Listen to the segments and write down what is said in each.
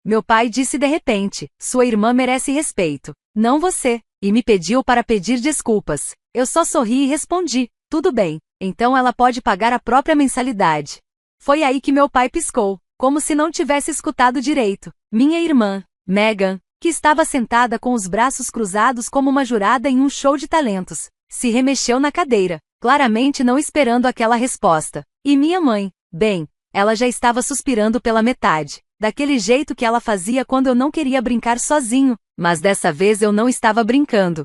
Meu pai disse de repente, sua irmã merece respeito, não você, e me pediu para pedir desculpas. Eu só sorri e respondi, tudo bem, então ela pode pagar a própria mensalidade. Foi aí que meu pai piscou, como se não tivesse escutado direito. Minha irmã, Megan, que estava sentada com os braços cruzados como uma jurada em um show de talentos, se remexeu na cadeira, claramente não esperando aquela resposta. E minha mãe, bem, ela já estava suspirando pela metade, daquele jeito que ela fazia quando eu não queria brincar sozinho, mas dessa vez eu não estava brincando.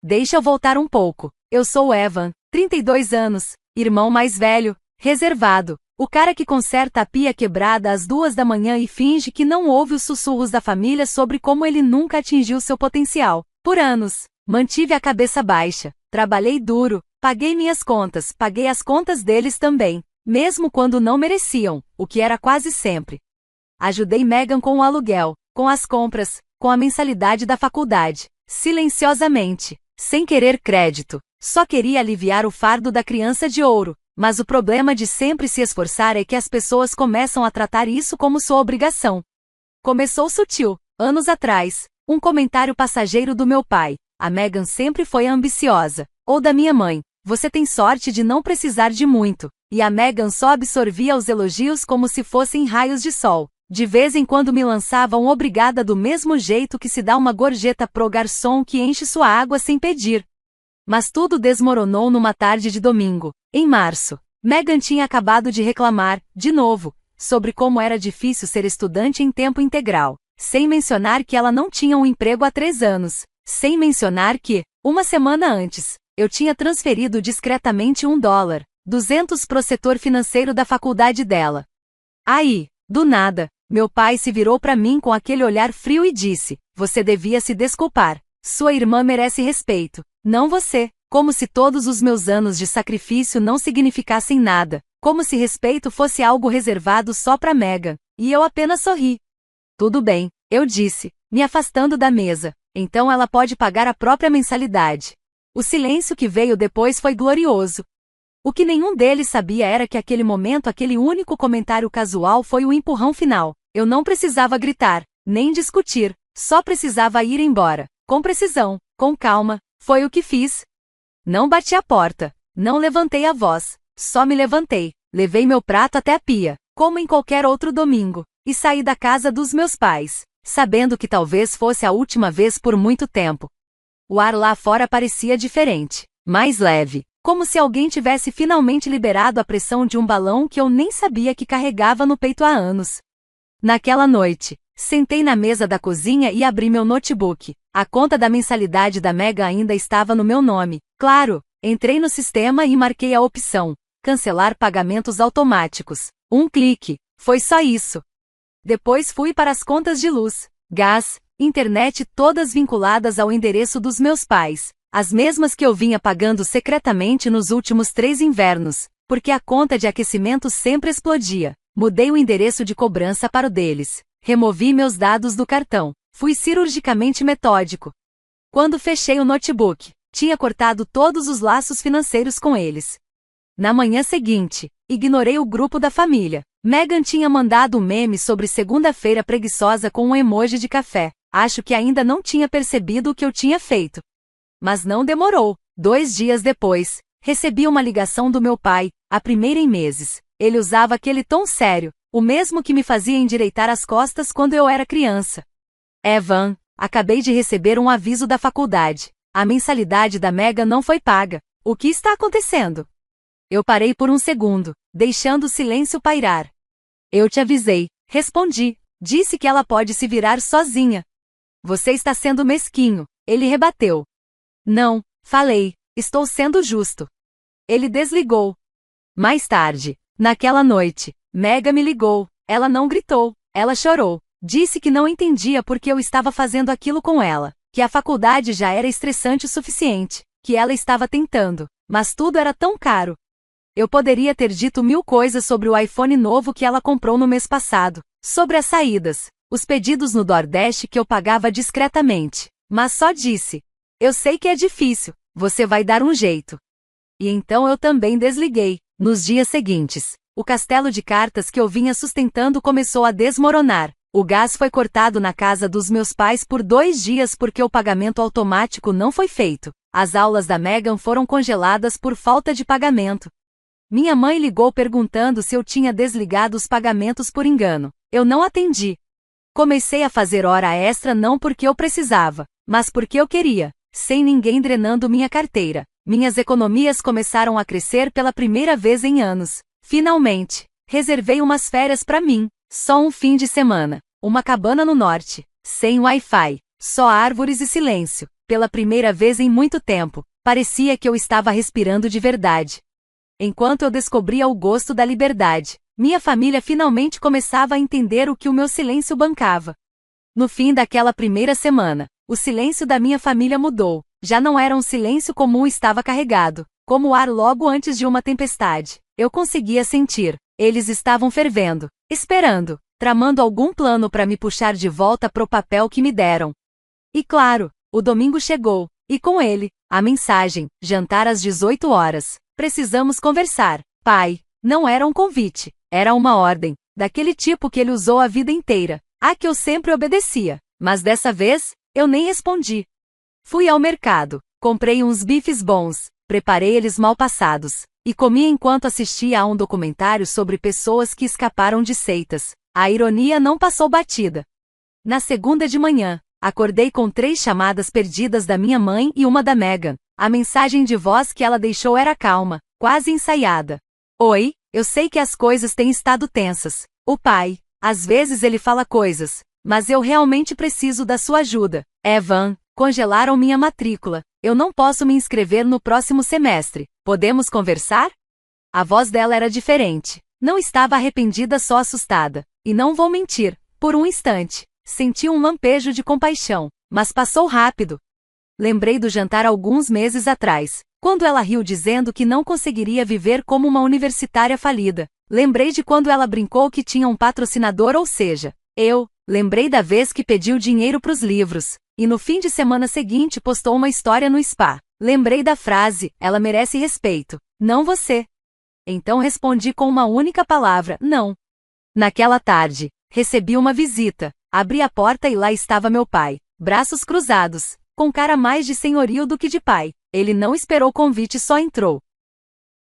Deixa eu voltar um pouco. Eu sou o Evan, 32 anos, irmão mais velho, reservado, o cara que conserta a pia quebrada às 2 da manhã e finge que não ouve os sussurros da família sobre como ele nunca atingiu seu potencial. Por anos, mantive a cabeça baixa, trabalhei duro, paguei minhas contas, paguei as contas deles também, mesmo quando não mereciam, o que era quase sempre. Ajudei Megan com o aluguel, com as compras, com a mensalidade da faculdade, silenciosamente, sem querer crédito. Só queria aliviar o fardo da criança de ouro, mas o problema de sempre se esforçar é que as pessoas começam a tratar isso como sua obrigação. Começou sutil, anos atrás, um comentário passageiro do meu pai, a Megan sempre foi ambiciosa, ou da minha mãe, você tem sorte de não precisar de muito, e a Megan só absorvia os elogios como se fossem raios de sol. De vez em quando me lançava um obrigada do mesmo jeito que se dá uma gorjeta pro garçom que enche sua água sem pedir. Mas tudo desmoronou numa tarde de domingo, em março. Megan tinha acabado de reclamar, de novo, sobre como era difícil ser estudante em tempo integral, sem mencionar que ela não tinha um emprego há 3 anos, sem mencionar que, uma semana antes, eu tinha transferido discretamente $1, 200 pro setor financeiro da faculdade dela. Aí, do nada, meu pai se virou para mim com aquele olhar frio e disse, você devia se desculpar, sua irmã merece respeito, não você, como se todos os meus anos de sacrifício não significassem nada, como se respeito fosse algo reservado só para Megan, e eu apenas sorri. Tudo bem, eu disse, me afastando da mesa, então ela pode pagar a própria mensalidade. O silêncio que veio depois foi glorioso. O que nenhum deles sabia era que aquele momento, aquele único comentário casual foi o empurrão final. Eu não precisava gritar, nem discutir, só precisava ir embora. Com precisão, com calma, foi o que fiz. Não bati a porta, não levantei a voz, só me levantei, levei meu prato até a pia, como em qualquer outro domingo, e saí da casa dos meus pais, sabendo que talvez fosse a última vez por muito tempo. O ar lá fora parecia diferente, mais leve. Como se alguém tivesse finalmente liberado a pressão de um balão que eu nem sabia que carregava no peito há anos. Naquela noite, sentei na mesa da cozinha e abri meu notebook. A conta da mensalidade da Mega ainda estava no meu nome. Claro, entrei no sistema e marquei a opção cancelar pagamentos automáticos. Um clique, foi só isso. Depois fui para as contas de luz, gás, internet, todas vinculadas ao endereço dos meus pais. As mesmas que eu vinha pagando secretamente nos últimos 3 invernos, porque a conta de aquecimento sempre explodia. Mudei o endereço de cobrança para o deles. Removi meus dados do cartão. Fui cirurgicamente metódico. Quando fechei o notebook, tinha cortado todos os laços financeiros com eles. Na manhã seguinte, ignorei o grupo da família. Megan tinha mandado um meme sobre segunda-feira preguiçosa com um emoji de café. Acho que ainda não tinha percebido o que eu tinha feito. Mas não demorou. 2 dias depois, recebi uma ligação do meu pai, a primeira em meses. Ele usava aquele tom sério, o mesmo que me fazia endireitar as costas quando eu era criança. Evan, acabei de receber um aviso da faculdade. A mensalidade da Mega não foi paga. O que está acontecendo? Eu parei por um segundo, deixando o silêncio pairar. Eu te avisei, respondi. Disse que ela pode se virar sozinha. Você está sendo mesquinho, ele rebateu. Não, falei, estou sendo justo. Ele desligou. Mais tarde, naquela noite, Mega me ligou. Ela não gritou, ela chorou. Disse que não entendia por que eu estava fazendo aquilo com ela, que a faculdade já era estressante o suficiente, que ela estava tentando, mas tudo era tão caro. Eu poderia ter dito 1000 coisas sobre o iPhone novo que ela comprou no mês passado, sobre as saídas, os pedidos no DoorDash que eu pagava discretamente, mas só disse: eu sei que é difícil, você vai dar um jeito. E então eu também desliguei. Nos dias seguintes, o castelo de cartas que eu vinha sustentando começou a desmoronar. O gás foi cortado na casa dos meus pais por 2 dias porque o pagamento automático não foi feito. As aulas da Megan foram congeladas por falta de pagamento. Minha mãe ligou perguntando se eu tinha desligado os pagamentos por engano. Eu não atendi. Comecei a fazer hora extra não porque eu precisava, mas porque eu queria, sem ninguém drenando minha carteira. Minhas economias começaram a crescer pela primeira vez em anos. Finalmente, reservei umas férias para mim. Só um fim de semana. Uma cabana no norte. Sem Wi-Fi. Só árvores e silêncio. Pela primeira vez em muito tempo, parecia que eu estava respirando de verdade. Enquanto eu descobria o gosto da liberdade, minha família finalmente começava a entender o que o meu silêncio bancava. No fim daquela primeira semana, o silêncio da minha família mudou. Já não era um silêncio comum, estava carregado, como o ar logo antes de uma tempestade. Eu conseguia sentir. Eles estavam fervendo, esperando, tramando algum plano para me puxar de volta pro papel que me deram. E claro, o domingo chegou, e com ele, a mensagem: jantar às 18 horas. Precisamos conversar. Pai, não era um convite, era uma ordem, daquele tipo que ele usou a vida inteira, a que eu sempre obedecia. Mas dessa vez, eu nem respondi. Fui ao mercado, comprei uns bifes bons, preparei eles mal passados, e comi enquanto assistia a um documentário sobre pessoas que escaparam de seitas. A ironia não passou batida. Na segunda de manhã, acordei com 3 chamadas perdidas da minha mãe e uma da Megan. A mensagem de voz que ela deixou era calma, quase ensaiada. Oi, eu sei que as coisas têm estado tensas. O pai, às vezes ele fala coisas, mas eu realmente preciso da sua ajuda. Evan, congelaram minha matrícula. Eu não posso me inscrever no próximo semestre. Podemos conversar? A voz dela era diferente. Não estava arrependida, só assustada. E não vou mentir, por um instante, senti um lampejo de compaixão, mas passou rápido. Lembrei do jantar alguns meses atrás, quando ela riu dizendo que não conseguiria viver como uma universitária falida. Lembrei de quando ela brincou que tinha um patrocinador, ou seja, eu. Lembrei da vez que pediu dinheiro pros livros, e no fim de semana seguinte postou uma história no spa. Lembrei da frase: ela merece respeito, não você. Então respondi com uma única palavra: não. Naquela tarde, recebi uma visita. Abri a porta e lá estava meu pai, braços cruzados, com cara mais de senhorio do que de pai. Ele não esperou o convite, só entrou.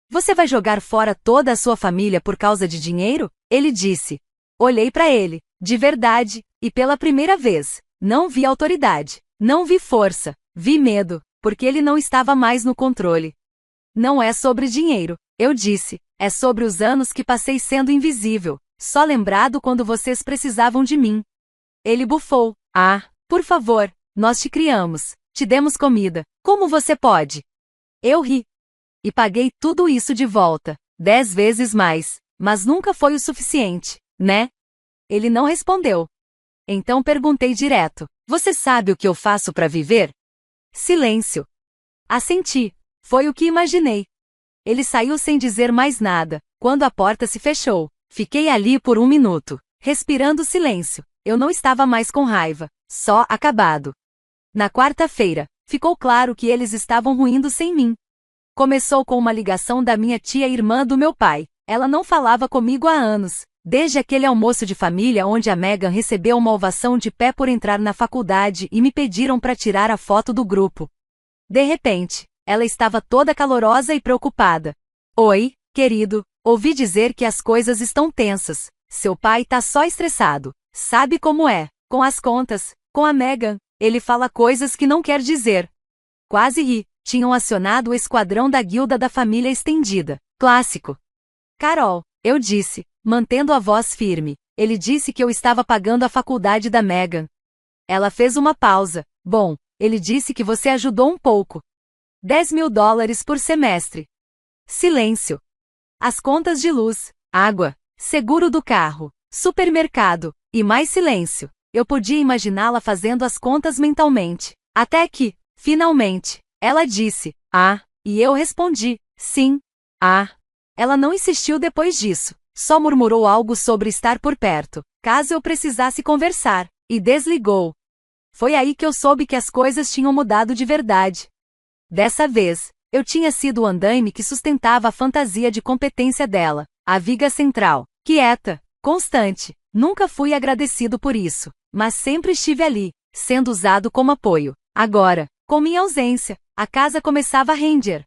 Você vai jogar fora toda a sua família por causa de dinheiro? Ele disse. Olhei para ele, de verdade, e pela primeira vez, não vi autoridade, não vi força, vi medo, porque ele não estava mais no controle. Não é sobre dinheiro, eu disse, é sobre os anos que passei sendo invisível, só lembrado quando vocês precisavam de mim. Ele bufou. Ah, por favor, nós te criamos, te demos comida, como você pode? Eu ri. E paguei tudo isso de volta, 10 vezes mais, mas nunca foi o suficiente, né? Ele não respondeu. Então perguntei direto: você sabe o que eu faço para viver? Silêncio. Assenti. Foi o que imaginei. Ele saiu sem dizer mais nada. Quando a porta se fechou, fiquei ali por 1 minuto, respirando silêncio. Eu não estava mais com raiva, só acabado. Na quarta-feira, ficou claro que eles estavam ruindo sem mim. Começou com uma ligação da minha tia, irmã do meu pai. Ela não falava comigo há anos, desde aquele almoço de família onde a Megan recebeu uma ovação de pé por entrar na faculdade e me pediram para tirar a foto do grupo. De repente, ela estava toda calorosa e preocupada. Oi, querido, ouvi dizer que as coisas estão tensas. Seu pai tá só estressado. Sabe como é, com as contas, com a Megan. Ele fala coisas que não quer dizer. Quase ri. Tinham acionado o esquadrão da guilda da família estendida. Clássico. Carol, eu disse, mantendo a voz firme. Ele disse que eu estava pagando a faculdade da Megan. Ela fez uma pausa. Bom, ele disse que você ajudou um pouco. $10.000 por semestre. Silêncio. As contas de luz, água, seguro do carro, supermercado, e mais silêncio. Eu podia imaginá-la fazendo as contas mentalmente. Até que, finalmente, ela disse, ah, e eu respondi, sim, ah. Ela não insistiu depois disso, só murmurou algo sobre estar por perto, caso eu precisasse conversar, e desligou. Foi aí que eu soube que as coisas tinham mudado de verdade. Dessa vez, eu tinha sido o andaime que sustentava a fantasia de competência dela, a viga central, quieta, Constante. Nunca fui agradecido por isso, mas sempre estive ali, sendo usado como apoio. Agora, com minha ausência, a casa começava a render.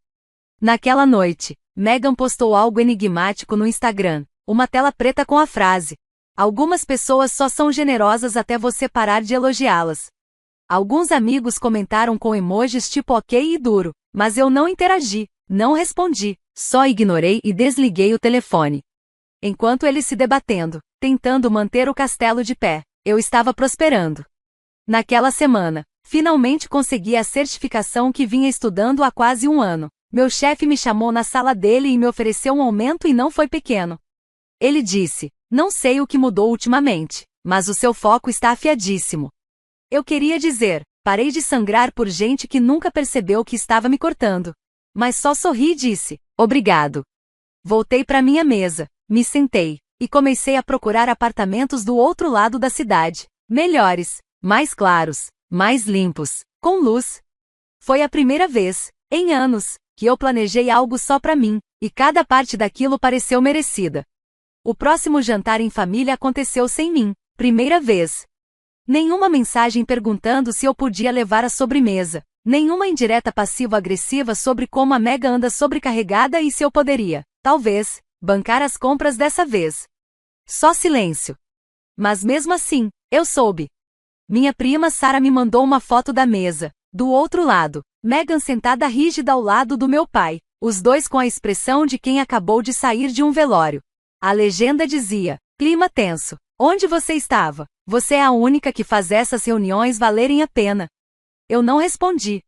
Naquela noite, Megan postou algo enigmático no Instagram, uma tela preta com a frase: "Algumas pessoas só são generosas até você parar de elogiá-las." Alguns amigos comentaram com emojis tipo ok e duro, mas eu não interagi, não respondi, só ignorei e desliguei o telefone. Enquanto eles se debatendo, tentando manter o castelo de pé, eu estava prosperando. Naquela semana, finalmente consegui a certificação que vinha estudando há quase um ano. Meu chefe me chamou na sala dele e me ofereceu um aumento e não foi pequeno. Ele disse: "Não sei o que mudou ultimamente, mas o seu foco está afiadíssimo." Eu queria dizer: parei de sangrar por gente que nunca percebeu que estava me cortando. Mas só sorri e disse: "Obrigado." Voltei para minha mesa, me sentei, e comecei a procurar apartamentos do outro lado da cidade. Melhores, mais claros, mais limpos, com luz. Foi a primeira vez, em anos, que eu planejei algo só para mim, e cada parte daquilo pareceu merecida. O próximo jantar em família aconteceu sem mim, primeira vez. Nenhuma mensagem perguntando se eu podia levar a sobremesa, nenhuma indireta passivo-agressiva sobre como a Mega anda sobrecarregada e se eu poderia, talvez, bancar as compras dessa vez. Só silêncio. Mas mesmo assim, eu soube. Minha prima Sarah me mandou uma foto da mesa, do outro lado, Megan sentada rígida ao lado do meu pai, os dois com a expressão de quem acabou de sair de um velório. A legenda dizia: "Clima tenso. Onde você estava? Você é a única que faz essas reuniões valerem a pena." Eu não respondi.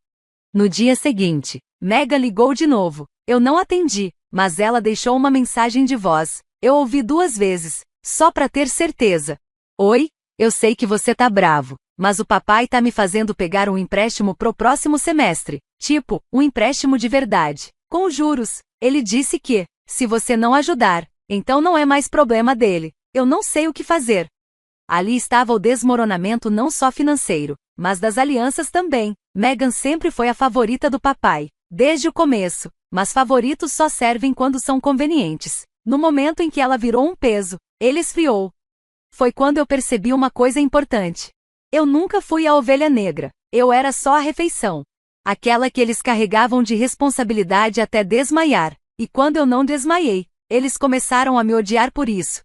No dia seguinte, Megan ligou de novo. Eu não atendi, mas ela deixou uma mensagem de voz. Eu ouvi 2 vezes, só para ter certeza. "Oi, eu sei que você tá bravo, mas o papai tá me fazendo pegar um empréstimo pro próximo semestre. Tipo, um empréstimo de verdade, com juros. Ele disse que, se você não ajudar, então não é mais problema dele." Eu não sei o que fazer. Ali estava o desmoronamento não só financeiro, mas das alianças também. Megan sempre foi a favorita do papai, desde o começo, mas favoritos só servem quando são convenientes. No momento em que ela virou um peso, ele esfriou. Foi quando eu percebi uma coisa importante. Eu nunca fui a ovelha negra, eu era só a refeição. Aquela que eles carregavam de responsabilidade até desmaiar, e quando eu não desmaiei, eles começaram a me odiar por isso.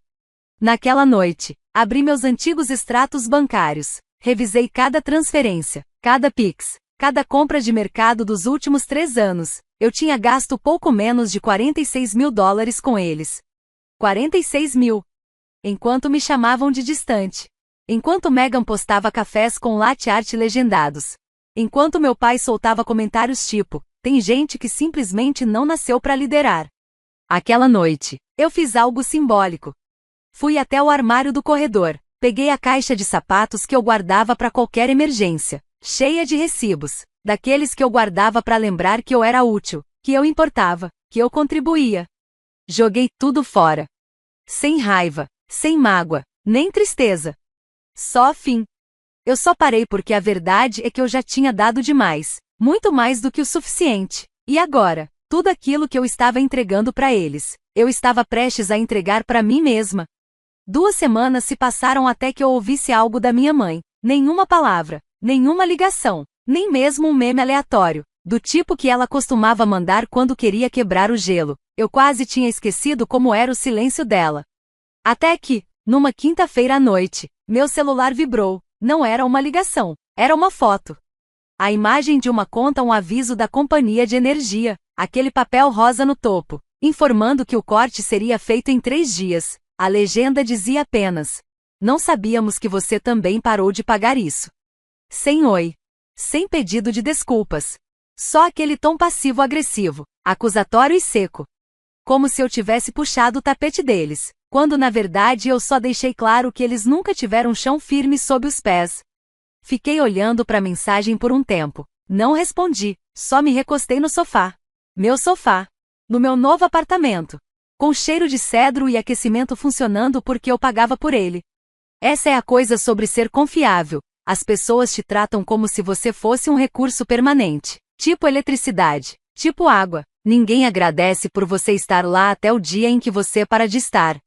Naquela noite, abri meus antigos extratos bancários, revisei cada transferência, cada Pix, cada compra de mercado dos últimos 3 anos. Eu tinha gasto pouco menos de $46.000 com eles. 46 mil. Enquanto me chamavam de distante. Enquanto Megan postava cafés com latte art legendados. Enquanto meu pai soltava comentários tipo: "Tem gente que simplesmente não nasceu para liderar." Aquela noite, eu fiz algo simbólico. Fui até o armário do corredor, peguei a caixa de sapatos que eu guardava para qualquer emergência, cheia de recibos, daqueles que eu guardava para lembrar que eu era útil, que eu importava, que eu contribuía. Joguei tudo fora. Sem raiva, sem mágoa, nem tristeza. Só fim. Eu só parei porque a verdade é que eu já tinha dado demais, muito mais do que o suficiente. E agora, tudo aquilo que eu estava entregando para eles, eu estava prestes a entregar para mim mesma. 2 semanas se passaram até que eu ouvisse algo da minha mãe. Nenhuma palavra, nenhuma ligação, nem mesmo um meme aleatório, do tipo que ela costumava mandar quando queria quebrar o gelo. Eu quase tinha esquecido como era o silêncio dela. Até que, numa quinta-feira à noite, meu celular vibrou. Não era uma ligação, era uma foto. A imagem de uma conta, um aviso da companhia de energia, aquele papel rosa no topo, informando que o corte seria feito em 3 dias. A legenda dizia apenas: "Não sabíamos que você também parou de pagar isso." Sem oi. Sem pedido de desculpas. Só aquele tom passivo-agressivo, acusatório e seco. Como se eu tivesse puxado o tapete deles, quando na verdade eu só deixei claro que eles nunca tiveram chão firme sob os pés. Fiquei olhando para a mensagem por um tempo. Não respondi, só me recostei no sofá. Meu sofá. No meu novo apartamento. Com cheiro de cedro e aquecimento funcionando porque eu pagava por ele. Essa é a coisa sobre ser confiável. As pessoas te tratam como se você fosse um recurso permanente. Tipo eletricidade, tipo água. Ninguém agradece por você estar lá até o dia em que você para de estar.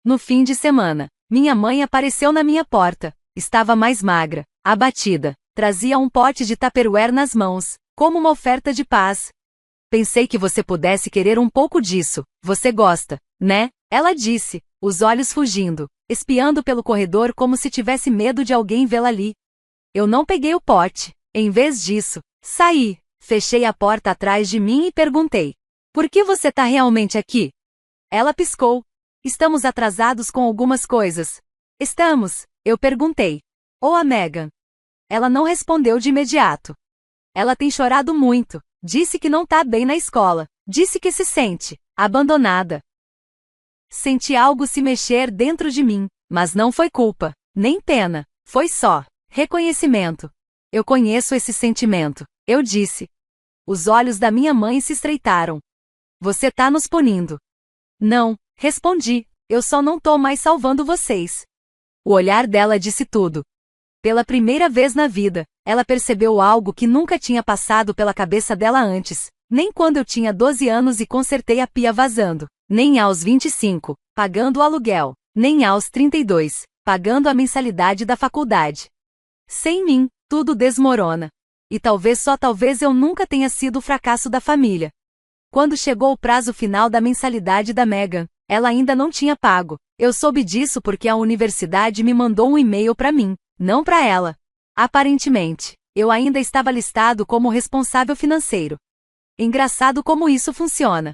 No fim de semana, minha mãe apareceu na minha porta. Estava mais magra, abatida. Trazia um pote de Tupperware nas mãos, como uma oferta de paz. Pensei que você pudesse querer um pouco disso. Você gosta, né? Ela disse, os olhos fugindo, espiando pelo corredor como se tivesse medo de alguém vê-la ali. Eu não peguei o pote. Em vez disso, saí, fechei a porta atrás de mim e perguntei: por que você tá realmente aqui? Ela piscou. Estamos atrasados com algumas coisas. Estamos, eu perguntei. Ou a Megan? Ela não respondeu de imediato. Ela tem chorado muito, disse que não tá bem na escola, disse que se sente abandonada. Senti algo se mexer dentro de mim, mas não foi culpa, nem pena, foi só reconhecimento. Eu conheço esse sentimento, eu disse. Os olhos da minha mãe se estreitaram. Você tá nos punindo. Não, respondi, eu só não tô mais salvando vocês. O olhar dela disse tudo. Pela primeira vez na vida, ela percebeu algo que nunca tinha passado pela cabeça dela antes, nem quando eu tinha 12 anos e consertei a pia vazando, nem aos 25, pagando o aluguel, nem aos 32, pagando a mensalidade da faculdade. Sem mim, tudo desmorona. E talvez só talvez eu nunca tenha sido o fracasso da família. Quando chegou o prazo final da mensalidade da Megan, ela ainda não tinha pago. Eu soube disso porque a universidade me mandou um e-mail para mim, não para ela. Aparentemente, eu ainda estava listado como responsável financeiro. Engraçado como isso funciona.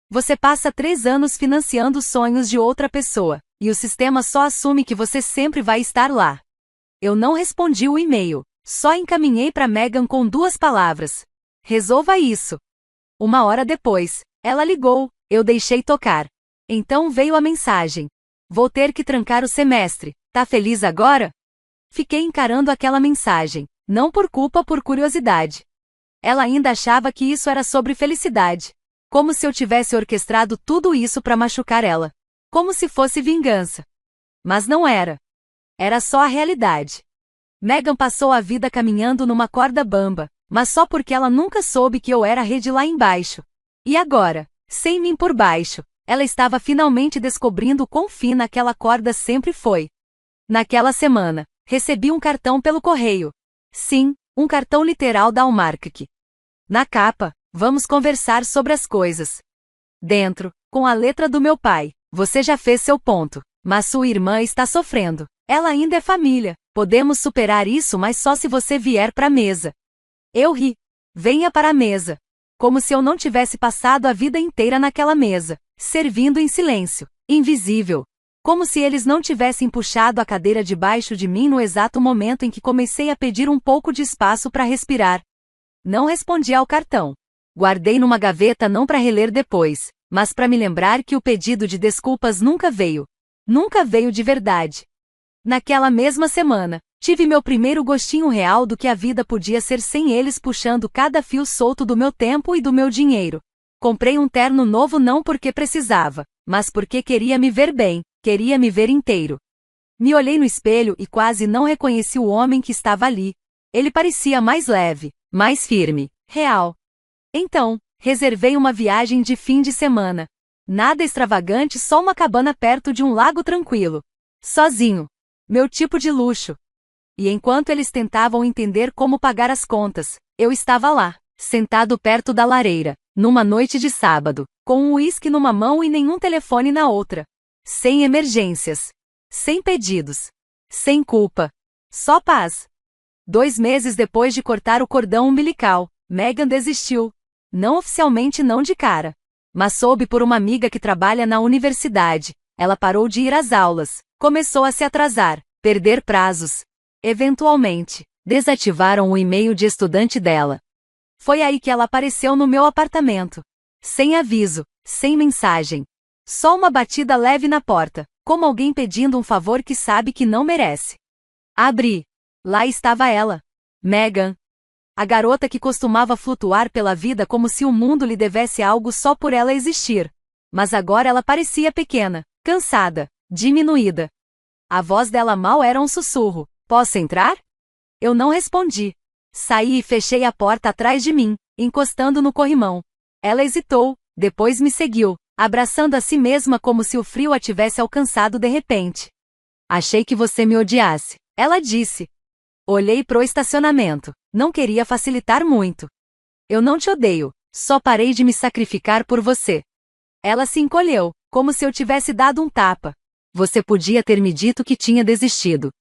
Você passa 3 anos financiando os sonhos de outra pessoa, e o sistema só assume que você sempre vai estar lá. Eu não respondi o e-mail, só encaminhei para Megan com 2 palavras. Resolva isso. 1 hora depois, ela ligou, eu deixei tocar. Então veio a mensagem. Vou ter que trancar o semestre, tá feliz agora? Fiquei encarando aquela mensagem, não por culpa, por curiosidade. Ela ainda achava que isso era sobre felicidade. Como se eu tivesse orquestrado tudo isso para machucar ela. Como se fosse vingança. Mas não era. Era só a realidade. Megan passou a vida caminhando numa corda bamba, mas só porque ela nunca soube que eu era a rede lá embaixo. E agora, sem mim por baixo, ela estava finalmente descobrindo o quão fina aquela corda sempre foi. Naquela semana, recebi um cartão pelo correio. Sim, um cartão literal da Hallmark. Na capa, vamos conversar sobre as coisas. Dentro, com a letra do meu pai, você já fez seu ponto, mas sua irmã está sofrendo. Ela ainda é família, podemos superar isso, mas só se você vier para a mesa. Eu ri. Venha para a mesa. Como se eu não tivesse passado a vida inteira naquela mesa, servindo em silêncio, invisível. Como se eles não tivessem puxado a cadeira debaixo de mim no exato momento em que comecei a pedir um pouco de espaço para respirar. Não respondi ao cartão. Guardei numa gaveta não para reler depois, mas para me lembrar que o pedido de desculpas nunca veio. Nunca veio de verdade. Naquela mesma semana, tive meu primeiro gostinho real do que a vida podia ser sem eles puxando cada fio solto do meu tempo e do meu dinheiro. Comprei um terno novo não porque precisava, mas porque queria me ver bem, queria me ver inteiro. Me olhei no espelho e quase não reconheci o homem que estava ali. Ele parecia mais leve, mais firme, real. Então, reservei uma viagem de fim de semana. Nada extravagante, só uma cabana perto de um lago tranquilo. Sozinho. Meu tipo de luxo. E enquanto eles tentavam entender como pagar as contas, eu estava lá, sentado perto da lareira, numa noite de sábado, com um uísque numa mão e nenhum telefone na outra. Sem emergências. Sem pedidos. Sem culpa. Só paz. 2 meses depois de cortar o cordão umbilical, Megan desistiu. Não oficialmente, não de cara. Mas soube por uma amiga que trabalha na universidade. Ela parou de ir às aulas, começou a se atrasar, perder prazos. Eventualmente, desativaram o e-mail de estudante dela. Foi aí que ela apareceu no meu apartamento. Sem aviso, sem mensagem. Só uma batida leve na porta, como alguém pedindo um favor que sabe que não merece. Abri. Lá estava ela. Megan. A garota que costumava flutuar pela vida como se o mundo lhe devesse algo só por ela existir. Mas agora ela parecia pequena, cansada, diminuída. A voz dela mal era um sussurro. Posso entrar? Eu não respondi. Saí e fechei a porta atrás de mim, encostando no corrimão. Ela hesitou, depois me seguiu. abraçando a si mesma como se o frio a tivesse alcançado de repente. Achei que você me odiasse, ela disse. Olhei pro estacionamento. Não queria facilitar muito. Eu não te odeio, só parei de me sacrificar por você. Ela se encolheu, como se eu tivesse dado um tapa. Você podia ter me dito que tinha desistido.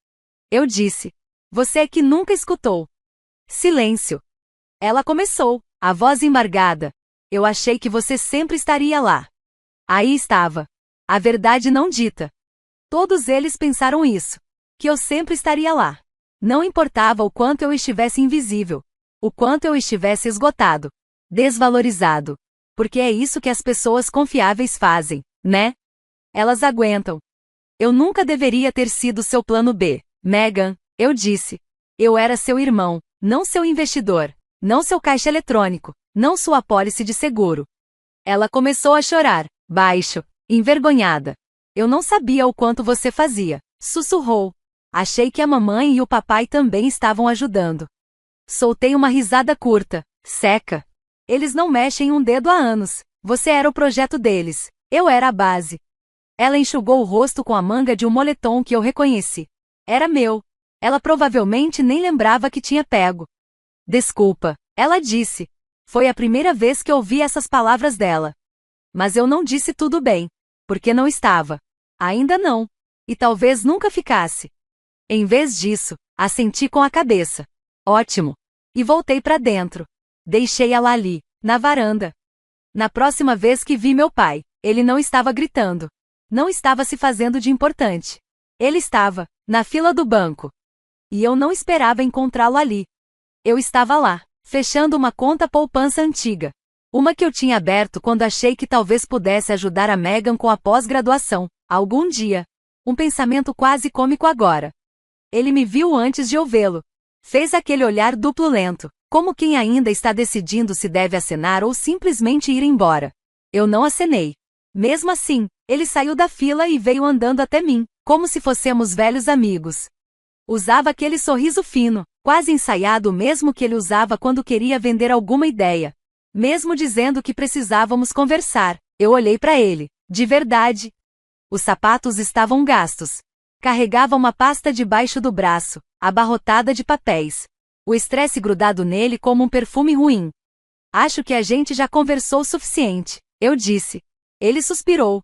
Eu disse. Você é que nunca escutou. Silêncio. Ela começou, a voz embargada. Eu achei que você sempre estaria lá. Aí estava. A verdade não dita. Todos eles pensaram isso. Que eu sempre estaria lá. Não importava o quanto eu estivesse invisível. O quanto eu estivesse esgotado. Desvalorizado. Porque é isso que as pessoas confiáveis fazem, né? Elas aguentam. Eu nunca deveria ter sido seu plano B, Megan, eu disse. Eu era seu irmão, não seu investidor, não seu caixa eletrônico, não sua apólice de seguro. Ela começou a chorar, baixo, envergonhada. Eu não sabia o quanto você fazia, sussurrou. Achei que a mamãe e o papai também estavam ajudando. Soltei uma risada curta, seca. Eles não mexem um dedo há anos. Você era o projeto deles. Eu era a base. Ela enxugou o rosto com a manga de um moletom que eu reconheci. Era meu. Ela provavelmente nem lembrava que tinha pego. Desculpa, ela disse. Foi a primeira vez que ouvi essas palavras dela. Mas eu não disse tudo bem. Porque não estava. Ainda não. E talvez nunca ficasse. Em vez disso, assenti com a cabeça. Ótimo. E voltei para dentro. Deixei ela ali, na varanda. Na próxima vez que vi meu pai, ele não estava gritando. Não estava se fazendo de importante. Ele estava, na fila do banco. E eu não esperava encontrá-lo ali. Eu estava lá, fechando uma conta poupança antiga. Uma que eu tinha aberto quando achei que talvez pudesse ajudar a Megan com a pós-graduação, algum dia. Um pensamento quase cômico agora. Ele me viu antes de eu vê-lo. Fez aquele olhar duplo lento, como quem ainda está decidindo se deve acenar ou simplesmente ir embora. Eu não acenei. Mesmo assim, ele saiu da fila e veio andando até mim, como se fôssemos velhos amigos. Usava aquele sorriso fino, quase ensaiado, o mesmo que ele usava quando queria vender alguma ideia. Mesmo dizendo que precisávamos conversar, eu olhei para ele, de verdade. Os sapatos estavam gastos. Carregava uma pasta debaixo do braço, abarrotada de papéis. O estresse grudado nele como um perfume ruim. Acho que a gente já conversou o suficiente, eu disse. Ele suspirou.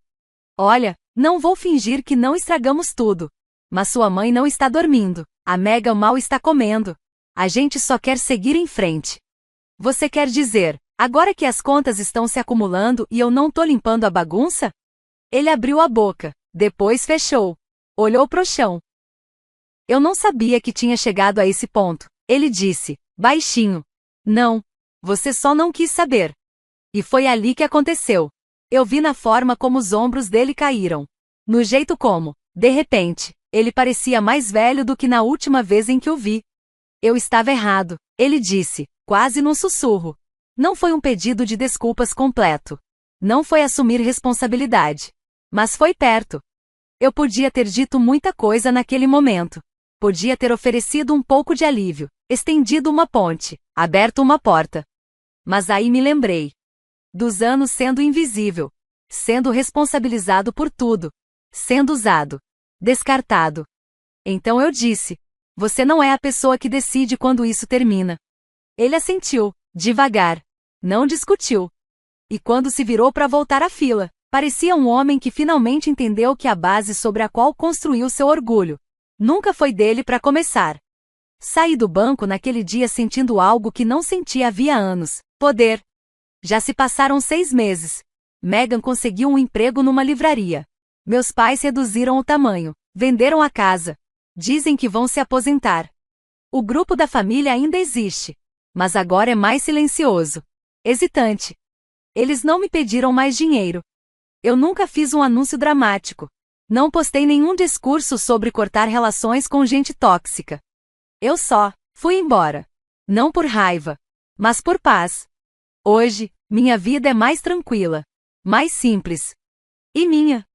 Olha, não vou fingir que não estragamos tudo. Mas sua mãe não está dormindo. A Megan mal está comendo. A gente só quer seguir em frente. Você quer dizer, agora que as contas estão se acumulando e eu não tô limpando a bagunça? Ele abriu a boca, depois fechou. Olhou pro chão. Eu não sabia que tinha chegado a esse ponto, ele disse, baixinho. Não. Você só não quis saber. E foi ali que aconteceu. Eu vi na forma como os ombros dele caíram. No jeito como, de repente, ele parecia mais velho do que na última vez em que o vi. Eu estava errado, ele disse, quase num sussurro. Não foi um pedido de desculpas completo. Não foi assumir responsabilidade. Mas foi perto. Eu podia ter dito muita coisa naquele momento. Podia ter oferecido um pouco de alívio, estendido uma ponte, aberto uma porta. Mas aí me lembrei. Dos anos sendo invisível. Sendo responsabilizado por tudo. Sendo usado. Descartado. Então eu disse. Você não é a pessoa que decide quando isso termina. Ele assentiu, devagar. Não discutiu. E quando se virou para voltar à fila, parecia um homem que finalmente entendeu que a base sobre a qual construiu seu orgulho nunca foi dele para começar. Saí do banco naquele dia sentindo algo que não sentia havia anos: poder. Já se passaram 6 meses. Megan conseguiu um emprego numa livraria. Meus pais reduziram o tamanho, venderam a casa. Dizem que vão se aposentar. O grupo da família ainda existe, mas agora é mais silencioso. Hesitante. Eles não me pediram mais dinheiro. Eu nunca fiz um anúncio dramático. Não postei nenhum discurso sobre cortar relações com gente tóxica. Eu só fui embora. Não por raiva, mas por paz. Hoje, minha vida é mais tranquila, mais simples. E minha